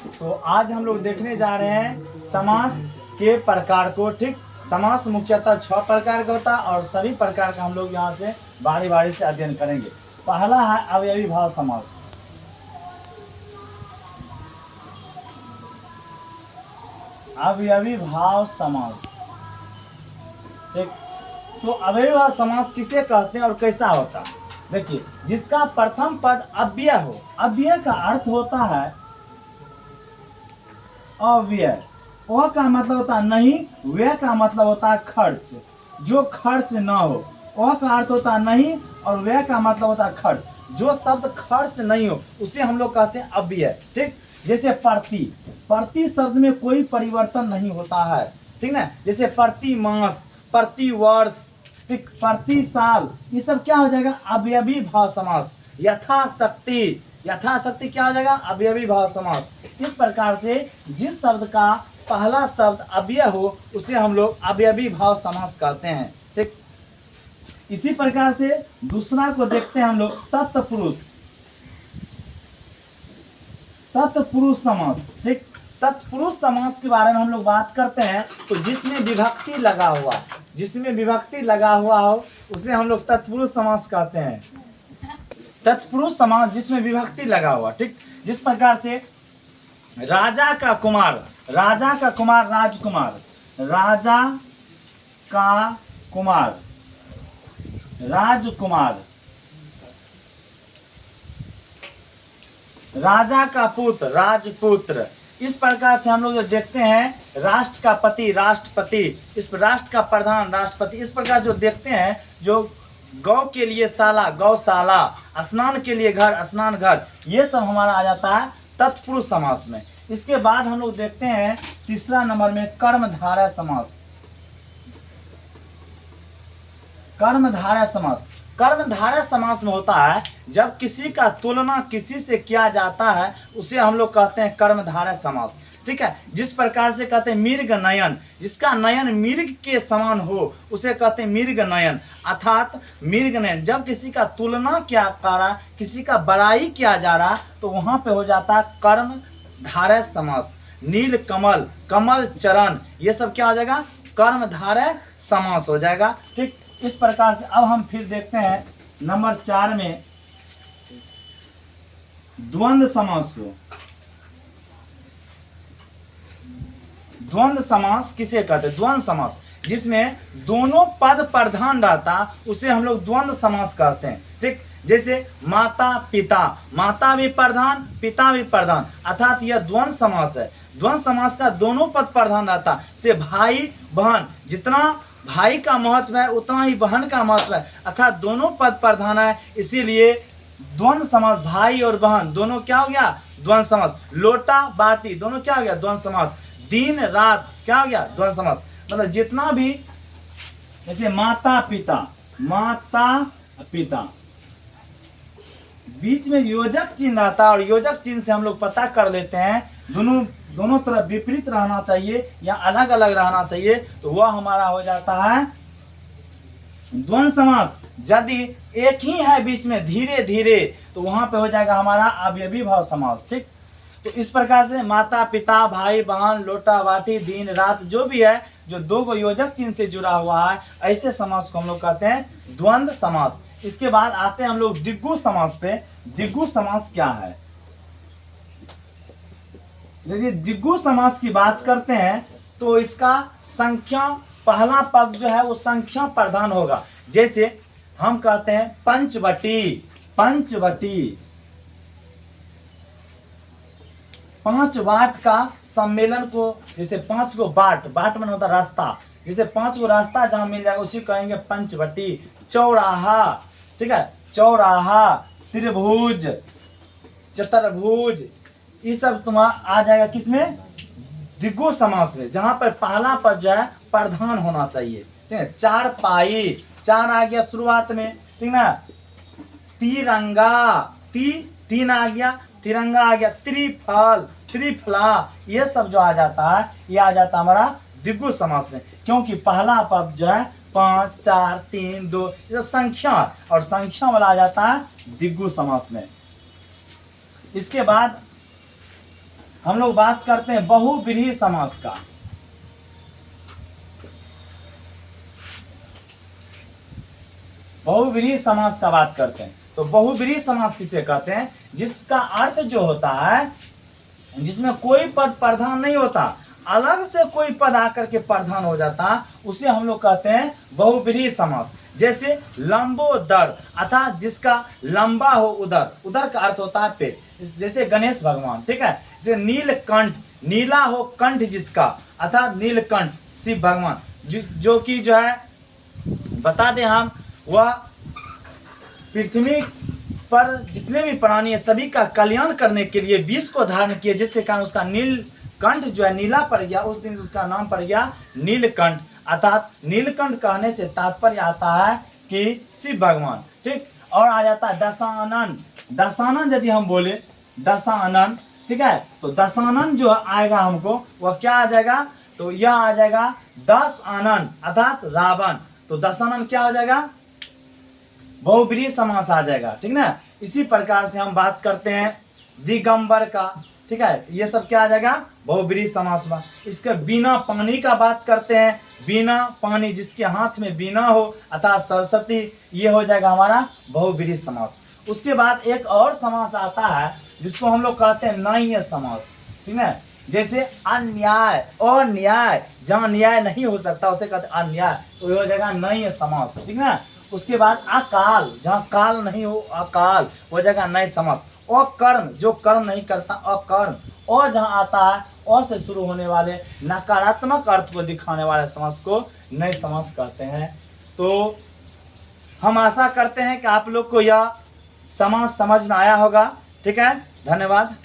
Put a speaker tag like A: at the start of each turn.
A: तो आज हम लोग देखने जा रहे हैं समास के प्रकार को। ठीक, समास मुख्यतः 6 प्रकार का होता है और सभी प्रकार का हम लोग यहाँ से बारी बारी से अध्ययन करेंगे। पहला है अवयवी भाव समास। अवयवी भाव समास। ठीक, तो अवयवी भाव समास किसे कहते हैं और कैसा होता है? देखिए, जिसका प्रथम पद अव्यय हो। अव्यय का अर्थ होता है अव्यय। वह का मतलब होता है नहीं, व्यय का मतलब होता है खर्च। जो खर्च न हो, वह का अर्थ होता है नहीं, और व्यय का मतलब होता है खर्च। जो शब्द खर्च नहीं हो उसे हम लोग कहते हैं अव्यय। ठीक, जैसे प्रति। प्रति शब्द में कोई परिवर्तन नहीं होता है। ठीक ना, जैसे प्रति मास, प्रति वर्ष, ठीक, प्रति साल, ये सब क्या हो जाएगा? अवयवी भाव समास। यथाशक्ति, यथाशक्ति क्या हो जाएगा? अवयवी भाव समास। इस प्रकार से जिस शब्द का पहला शब्द अव्यय हो उसे हम लोग अवयवी भाव समास कहते हैं। ठीक, इसी प्रकार से दूसरा को देखते हैं हम लोग, तत्पुरुष। तत्पुरुष समास। ठीक, तत्पुरुष समास के बारे में हम लोग बात करते हैं तो जिसमें विभक्ति लगा हुआ, जिसमें विभक्ति लगा हुआ हो उसे हम लोग तत्पुरुष समास कहते हैं। तत्पुरुष समास जिसमें विभक्ति लगा हुआ। ठीक, जिस प्रकार से राजा का कुमार, राजा का कुमार राजकुमार, राजा का कुमार राजकुमार, राजा का पुत्र राजपुत्र। इस प्रकार से हम लोग जो देखते हैं, राष्ट्र का पति राष्ट्रपति, इस राष्ट्र का प्रधान राष्ट्रपति, इस प्रकार जो देखते हैं, जो गौ के लिए शाला गौशाला, स्नान के लिए घर स्नान घर, ये सब हमारा आ जाता है तत्पुरुष समास में। इसके बाद हम लोग देखते हैं तीसरा नंबर में कर्मधारय समास। कर्मधारय समास। कर्मधारय समास में होता है जब किसी का तुलना किसी से किया जाता है उसे हम लोग कहते हैं कर्मधारय समास। ठीक है, जिस प्रकार से कहते हैं मृग नयन, जिसका नयन मृग के समान हो उसे कहते हैं मृग नयन, अर्थात मृग नयन। जब किसी का तुलना किया जा रहा, किसी का बड़ाई किया जा रहा, तो वहां पे हो जाता है कर्मधारय समास। नील कमल, कमल चरण, ये सब क्या हो जाएगा? कर्मधारय समास हो जाएगा। ठीक, इस प्रकार से अब हम फिर देखते हैं नंबर 4 में द्वंद्व समास को। द्वंद्व समास किसे कहते हैं? द्वंद्व समास जिसमें दोनों पद प्रधान रहता उसे हम लोग द्वंद्व समास कहते हैं। ठीक, जैसे माता पिता, माता भी प्रधान पिता भी प्रधान, अर्थात यह द्वंद्व समास है। द्वंद्व समास का दोनों पद प्रधान रहता से भाई बहन, जितना भाई का महत्व है उतना ही बहन का महत्व है, अर्थात दोनों पद प्रधान है, इसीलिए द्वंद्व समास। भाई और बहन दोनों क्या हो गया? द्वंद्व समास। लोटा बाटी दोनों क्या हो गया? द्वंद्व समास। दिन रात क्या हो गया? द्वंद्व समास। मतलब जितना भी, जैसे माता पिता, माता पिता, बीच में योजक चिन्ह रहता है और योजक चिन्ह से हम लोग पता कर लेते हैं दोनों तरफ विपरीत रहना चाहिए या अलग अलग रहना चाहिए, तो वह हमारा हो जाता है द्वंद्व समास। यदि एक ही है बीच में धीरे धीरे तो वहां पे हो जाएगा हमारा अवयवी भाव समास। ठीक, तो इस प्रकार से माता पिता भाई बहन लोटा बाटी दिन रात जो भी है, जो दो को योजक चिन्ह से जुड़ा हुआ है, ऐसे समास को हम लोग कहते हैं द्वंद्व समास। इसके बाद आते हैं हम लोग दिग्गु समास पे। दिग्गु समास क्या है? यदि दिग्गु समास की बात करते हैं तो इसका संख्या, पहला पद जो है वो संख्या प्रधान होगा। जैसे हम कहते हैं पंचवटी, पंचवटी, 5 वाट का सम्मेलन को, जैसे 5 को बाट, बाट में होता रास्ता, जैसे 5 को रास्ता जहां मिल जाएगा उसी कहेंगे पंचवटी। चौराहा, ठीक है, चौराहा, त्रिभुज, चतुर्भुज, ये सब तुम्हारा आ जाएगा किसमें? दिग्गु समास में, जहां पर पहला पद जो है प्रधान होना चाहिए। ठीक है, चारपाई, 4 आ गया शुरुआत में, ठीक ना। तिरंगा, तीन आ गया, तिरंगा आ गया। त्रिफल, त्रिफला, ये सब जो आ जाता है ये आ जाता है हमारा दिग्गु समास में, क्योंकि पहला पद जो है 5 4 3 2 ये संख्या, और संख्या वाला आ जाता है दिग्गु समास में। इसके बाद हम लोग बात करते हैं बहुव्रीहि समास का। बहुव्रीहि समास का बात करते हैं। तो बहुव्रीहि समास किसे कहते हैं? जिसका अर्थ जो होता है, जिसमें कोई पद प्रधान नहीं होता, अलग से कोई पद आकर के प्रधान हो जाता, उसे हम लोग कहते हैं बहुव्रीहि समास। जैसे लंबोदर, अर्थात जिसका लंबा हो उदर, उदर का अर्थ होता है पेट, जैसे गणेश भगवान, ठीक है। जैसे नीलकंठ, नीला हो कंठ जिसका, अर्थात नीलकंठ शिव भगवान, जो कि जो है बता दें हम, वह पृथ्वी पर जितने भी प्राणी है सभी का कल्याण करने के लिए विष को धारण किए, जिसके कारण उसका नीलकंठ जो है नीला पड़ गया, उस दिन उसका नाम पड़ गया नीलकंठ। अर्थात नीलकंठ कहने से तात्पर्य आता है कि शिव भगवान, ठीक। और आ जाता है दशानन। दशानन यदि हम बोले दशानन, ठीक है, तो दशानन जो आएगा हमको वह क्या आ जाएगा? तो यह आ जाएगा 10 आनन, अर्थात रावण। तो दशानन क्या हो जाएगा? बहुव्रीहि समास आ जाएगा, ठीक ना। इसी प्रकार से हम बात करते हैं दिगंबर का, ठीक है, ये सब क्या आ जाएगा? बहुव्रीहि समास में। इसके बिना पानी का बात करते हैं, बिना पानी, जिसके हाथ में बिना हो, अर्थात सरस्वती, ये हो जाएगा हमारा बहुव्रीहि समास। उसके बाद एक और समास आता है जिसको हम लोग कहते हैं नय्य समास, ठीक है। जैसे अन्याय, अन्याय, जहाँ न्याय नहीं हो सकता उसे कहते हैं अन्याय, तो ये हो जाएगा नय्य समास, ठीक है। उसके बाद अकाल, जहाँ काल नहीं हो, अकाल हो जाएगा नय समास। अकर्म, जो कर्म नहीं करता, अकर्म। और जहाँ आता है और से शुरू होने वाले नकारात्मक अर्थ को दिखाने वाले समास को नय समास कहते हैं। तो हम आशा करते हैं कि आप लोग को यह समास समझ में आया होगा, ठीक है। धन्यवाद।